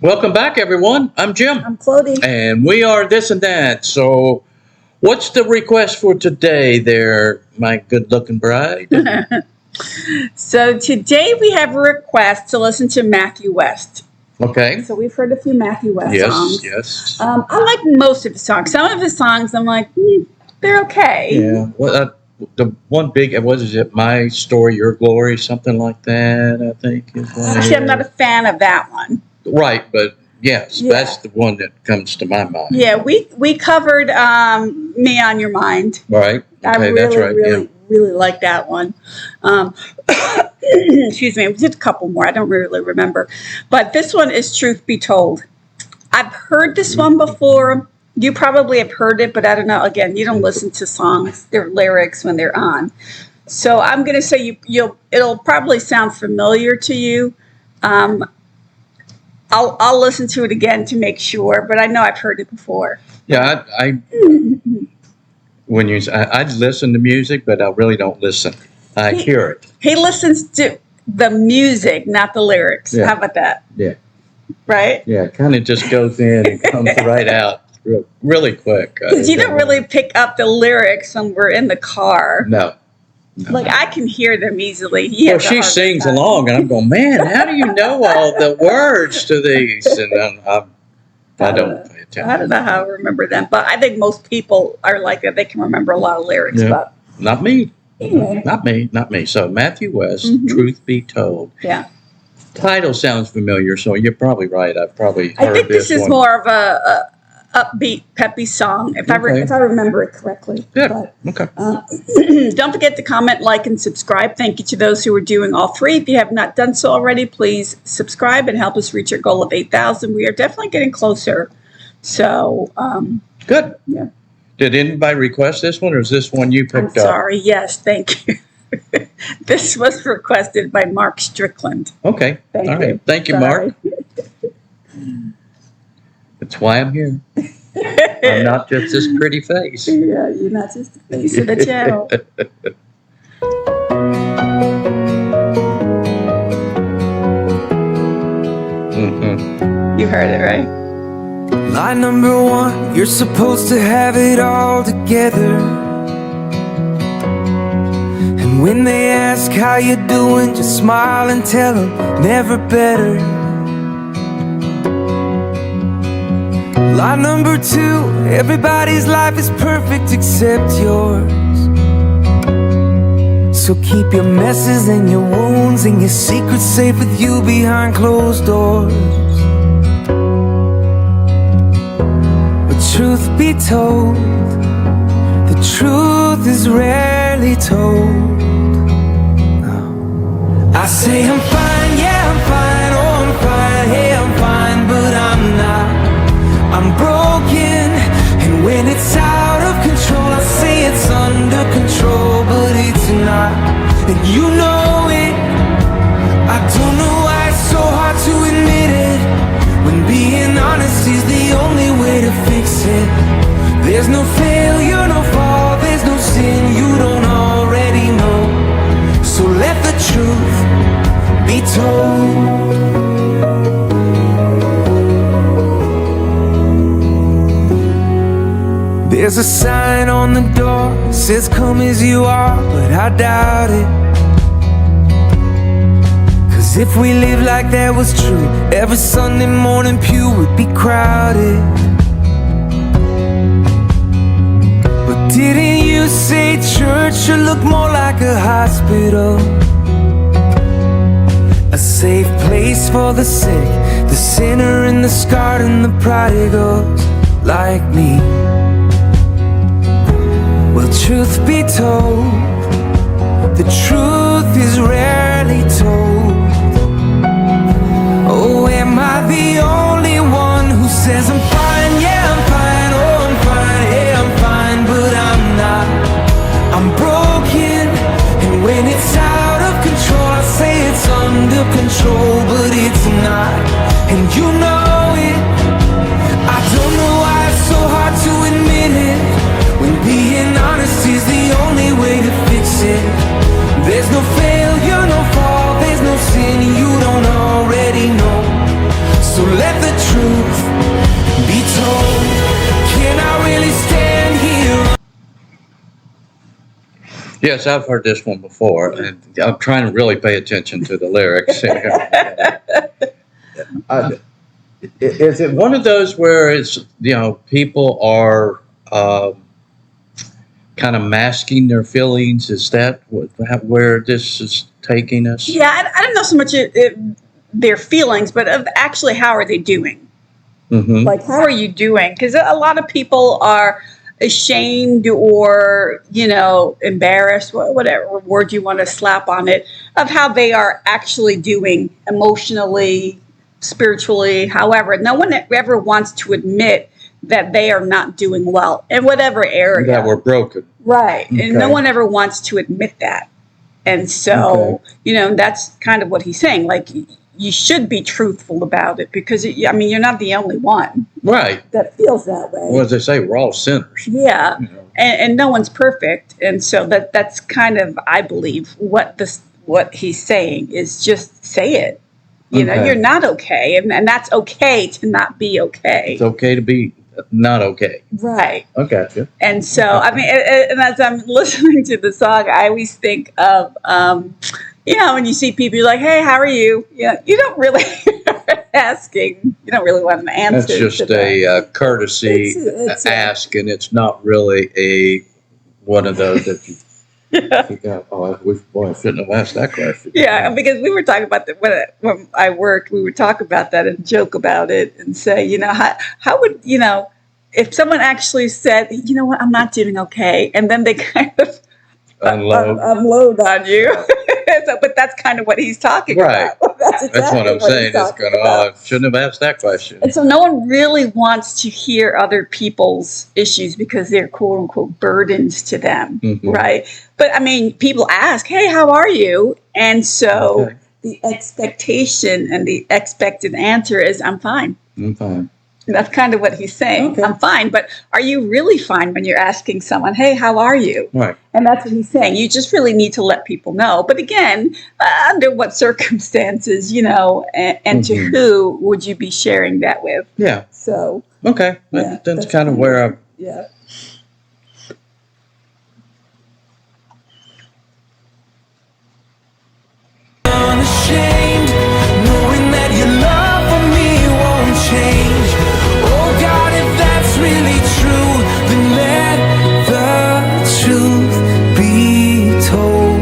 Welcome back, everyone. I'm Jim. I'm Clody. And we are This and That. So, what's the request for today there, my good-looking bride? So, today we have a request to listen to Matthew West. Okay. So, we've heard a few Matthew West songs. Yes. I like most of his songs. Some of his songs, I'm like, they're okay. Yeah. Well, the one big, what is it? My Story, Your Glory, something like that, I think. Actually, I'm not a fan of that one. Right, but yes, that's the one that comes to my mind. Yeah, we covered Me on Your Mind. Right. Okay, I really, that's right. really like that one. Excuse me, we did a couple more. I don't really remember. But this one is Truth Be Told. I've heard this one before. You probably have heard it, but I don't know. Again, you don't listen to songs, their lyrics when they're on. So I'm going to say it'll probably sound familiar to you. I'll listen to it again to make sure, but I know I've heard it before. Yeah, I listen to music, but I really don't listen. I hear it. He listens to the music, not the lyrics. Yeah. How about that? Yeah. Right? Yeah, it kind of just goes in and comes right out really quick. Because you don't really pick up the lyrics when we're in the car. No. Like, I can hear them easily. Well, she sings along, and I'm going, man, how do you know all the words to these? And I don't pay attention. I don't know how I remember them, but I think most people are like that. They can remember a lot of lyrics. Yeah. But not me. anyway. Not me. So Matthew West, Truth Be Told. Yeah. Title sounds familiar, so you're probably right. I've probably heard I think this is one. more of a upbeat, peppy song, if I remember it correctly. Yeah. Okay. Don't forget to comment, like, and subscribe. Thank you to those who are doing all three. If you have not done so already, please subscribe and help us reach our goal of 8,000. We are definitely getting closer. So, good. Yeah. Did anybody request this one, or is this one you picked up? I'm sorry. Yes, thank you. This was requested by Mark Strickland. Okay. Thank all you. right. Thank you, Sorry. Mark. That's why I'm here. I'm not just this pretty face. Yeah, you're not just the face of the channel. You heard it, right? Line number one, you're supposed to have it all together. And when they ask how you're doing, just smile and tell them never better. Line number two, everybody's life is perfect except yours. So keep your messes and your wounds and your secrets safe with you behind closed doors. But truth be told, the truth is rarely told. I say I'm fine, yeah I'm fine, oh I'm fine, hey I'm fine, but I'm not. I'm broken, and when it's out of control, I say it's under control, but it's not, and you know it. I don't know why it's so hard to admit it, when being honest is the only way to fix it. There's no failure, no fall, there's no sin you don't already know. So let the truth be told. There's a sign on the door, says come as you are, but I doubt it. Cause if we lived like that was true, every Sunday morning pew would be crowded. But didn't you say church should look more like a hospital? A safe place for the sick, the sinner and the scarred and the prodigals like me. Well, truth be told, the truth is rarely told. Oh, am I the only one who says I'm fine, yeah I'm fine, oh I'm fine, hey I'm fine, but I'm not. I'm broken, and when it's out of control, I say it's under control, but it's not, and you know it. I don't know why it's so hard to admit it, when being honest is the only way to fix it. There's no failure, no fall, there's no sin you don't already know. So let the Yes, I've heard this one before, and I'm trying to really pay attention to the lyrics. Is it one of those where it's, people are kind of masking their feelings? Is that where this is taking us? Yeah, I don't know so much their feelings, but of actually how are they doing? Mm-hmm. Like, how are you doing? Because a lot of people are ashamed or, embarrassed, whatever word you want to slap on it, of how they are actually doing emotionally, spiritually, however. No one ever wants to admit that they are not doing well in whatever area. That we're broken. Right. Okay. And no one ever wants to admit that. And so, that's kind of what he's saying. Like, you should be truthful about it because, you're not the only one. Right. That feels that way. Well, as they say, we're all sinners. Yeah. And no one's perfect. And so that's kind of, I believe, what he's saying is just say it. You're not okay. And that's okay to not be okay. It's okay to be not okay. Right. I got you. And so, and as I'm listening to the song, I always think of, when you see people, you're like, hey, how are you? You don't really asking. You don't really want an answer. That's just a courtesy ask, and it's not really one of those that you. I shouldn't have asked that question. Yeah, because we were talking about that when I worked. We would talk about that and joke about it and say, how would if someone actually said, you know what, I'm not doing okay, and then they kind of unload on you. But that's kind of what he's talking about. That's what I'm saying. It's going, I shouldn't have asked that question. And so no one really wants to hear other people's issues because they're quote unquote burdens to them, right? But people ask, hey, how are you? And so the expectation and the expected answer is, I'm fine. I'm fine. That's kind of what he's saying. Okay. I'm fine. But are you really fine when you're asking someone, hey, how are you? Right. And that's what he's saying. You just really need to let people know. But again, under what circumstances, and to who would you be sharing that with? Yeah. So. Okay. That's kind of where I'm. Yeah. Unashamed, knowing that your love for me won't change. Oh God, if that's really true, then let the truth be told.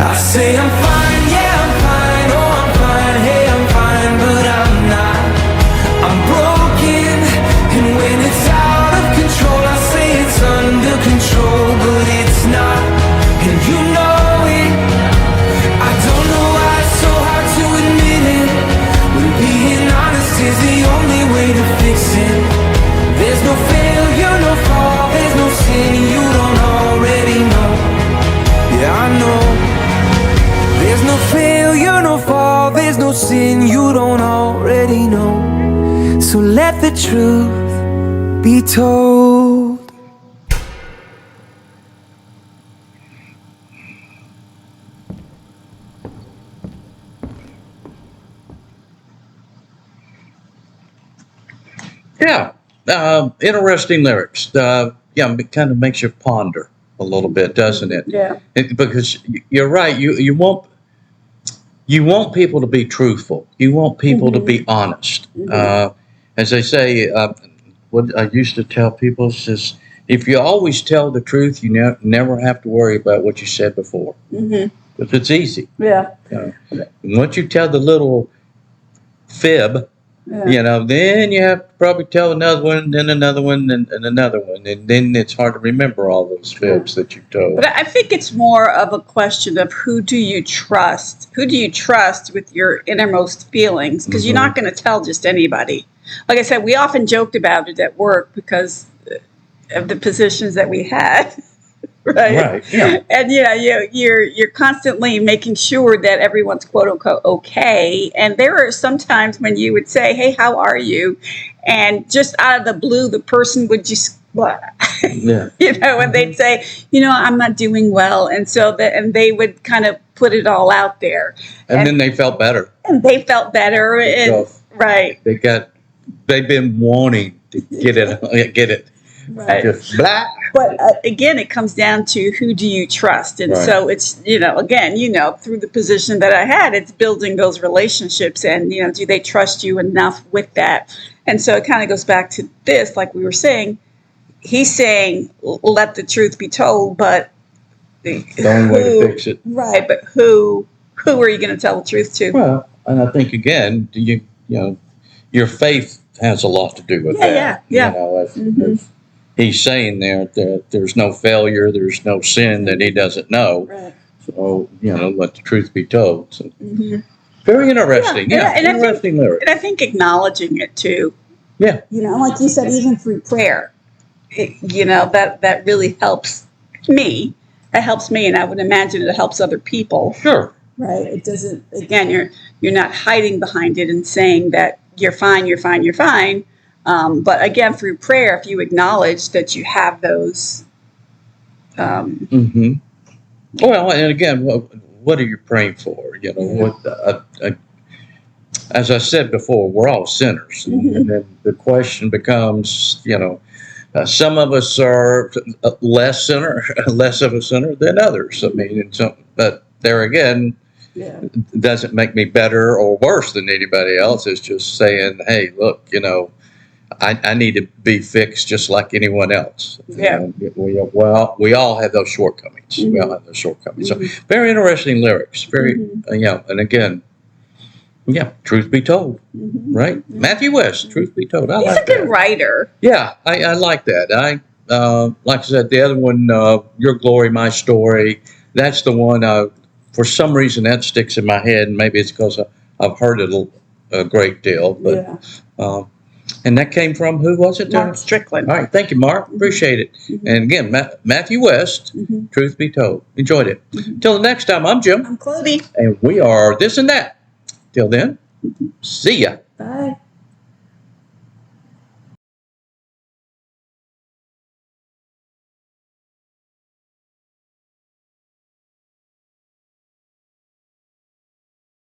I say I'm fine, yeah I'm fine, oh I'm fine, hey I'm fine, but I'm not. I'm broken, and when it's out of control, I say it's under control, but it's not, and you know it. I don't know why it's so hard to admit it, when being honest is the only way to fix it. There's no failure, no fall, there's no sin you don't already know. Yeah, I know. There's no failure, no fall, there's no sin you don't already know. So let the truth be told. Yeah. Interesting lyrics. It kind of makes you ponder a little bit, doesn't it? Yeah. Because you're right. You want people to be truthful. You want people to be honest. As they say, what I used to tell people is just, if you always tell the truth, you never have to worry about what you said before. Because it's easy. Yeah. Once you tell the little fib, then you have to probably tell another one, then another one, and another one. And then it's hard to remember all those fibs that you've told. But I think it's more of a question of who do you trust? Who do you trust with your innermost feelings? Because you're not going to tell just anybody. Like I said, we often joked about it at work because of the positions that we had. Right. Yeah. And you're constantly making sure that everyone's quote unquote okay. And there are some times when you would say, hey, how are you? And just out of the blue, the person would just, and they'd say, I'm not doing well. And so and they would kind of put it all out there. And then they felt better. And they felt better. And They've been wanting to get it. Right. Just blah. But again, it comes down to who do you trust? And Right. so it's, again, through the position that I had, it's building those relationships and, do they trust you enough with that? And so it kind of goes back to this, like we were saying, he's saying, let the truth be told, but The only way to fix it. Right. But who are you going to tell the truth to? Well, and I think again, your faith has a lot to do with that. Yeah. If he's saying there that there's no failure, there's no sin that he doesn't know. Right. So, let the truth be told. So, very interesting. Yeah, and interesting lyric. And I think acknowledging it too. Yeah. Like you said, even through prayer, that really helps me. It helps me, and I would imagine it helps other people. Sure. Right. It doesn't. Again, you're not hiding behind it and saying that you're fine, you're fine, you're fine. But again, through prayer, if you acknowledge that you have those. Well, and again, what are you praying for? As I said before, we're all sinners, and then the question becomes, some of us are less of a sinner than others. I mean, but there again, doesn't make me better or worse than anybody else. It's just saying, hey, look, I need to be fixed just like anyone else. Yeah. We all have those shortcomings. We all have those shortcomings. So very interesting lyrics. Very, and again, truth be told, right? Matthew West, truth be told. He's a good writer. Yeah, I like that. Like I said, the other one, Your Glory, My Story, that's the one, for some reason that sticks in my head, and maybe it's because I've heard it a great deal. But and that came from, who was it? Mark Strickland. All right, thank you, Mark. Appreciate it. And again, Matthew West, truth be told. Enjoyed it. Till the next time, I'm Jim. I'm Clody. And we are This and That. Till then, see ya. Bye.